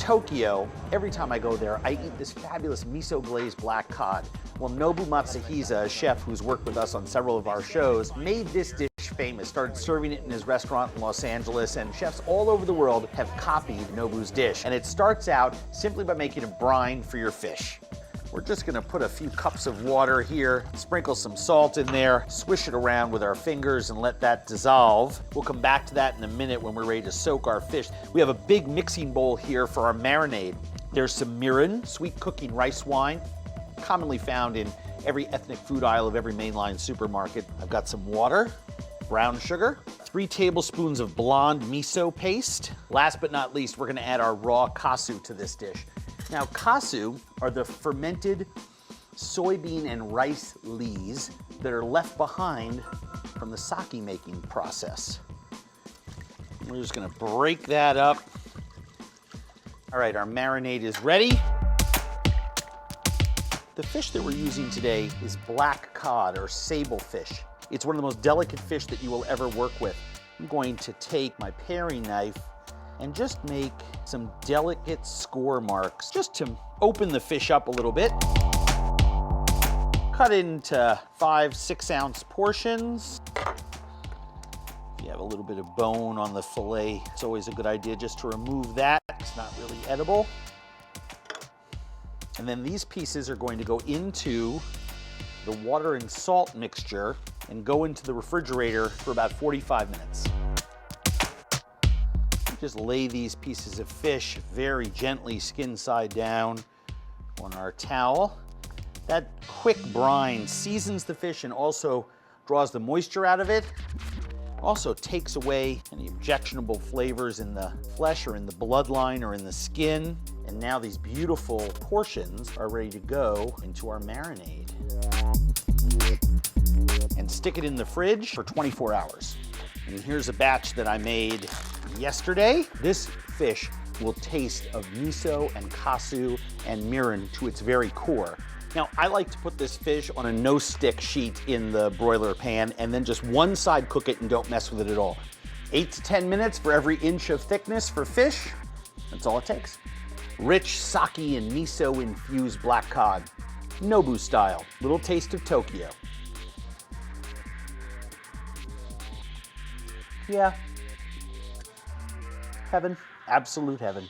Tokyo, every time I go there, I eat this fabulous miso-glazed black cod. Well, Nobu Matsuhisa, a chef who's worked with us on several of our shows, made this dish famous, started serving it in his restaurant in Los Angeles, and chefs all over the world have copied Nobu's dish. And it starts out simply by making a brine for your fish. We're just gonna put a few cups of water here, sprinkle some salt in there, swish it around with our fingers and let that dissolve. We'll come back to that in a minute when we're ready to soak our fish. We have a big mixing bowl here for our marinade. There's some mirin, sweet cooking rice wine, commonly found in every ethnic food aisle of every mainline supermarket. I've got some water, brown sugar, 3 tablespoons of blonde miso paste. Last but not least, we're gonna add our raw kasu to this dish. Now, kasu are the fermented soybean and rice lees that are left behind from the sake making process. We're just gonna break that up. All right, our marinade is ready. The fish that we're using today is black cod or sable fish. It's one of the most delicate fish that you will ever work with. I'm going to take my paring knife and just make some delicate score marks just to open the fish up a little bit. Cut into 5-6 ounce portions. If you have a little bit of bone on the fillet, it's always a good idea just to remove that. It's not really edible. And then these pieces are going to go into the water and salt mixture and go into the refrigerator for about 45 minutes. Just lay these pieces of fish very gently, skin side down, on our towel. That quick brine seasons the fish and also draws the moisture out of it. Also takes away any objectionable flavors in the flesh or in the bloodline or in the skin. And now these beautiful portions are ready to go into our marinade. And stick it in the fridge for 24 hours. And here's a batch that I made yesterday. This fish will taste of miso and kasu and mirin to its very core. Now, I like to put this fish on a no-stick sheet in the broiler pan and then just one side cook it and don't mess with it at all. 8 to 10 minutes for every inch of thickness for fish. That's all it takes. Rich sake and miso infused black cod. Nobu style. Little taste of Tokyo. Yeah. Heaven. Absolute heaven.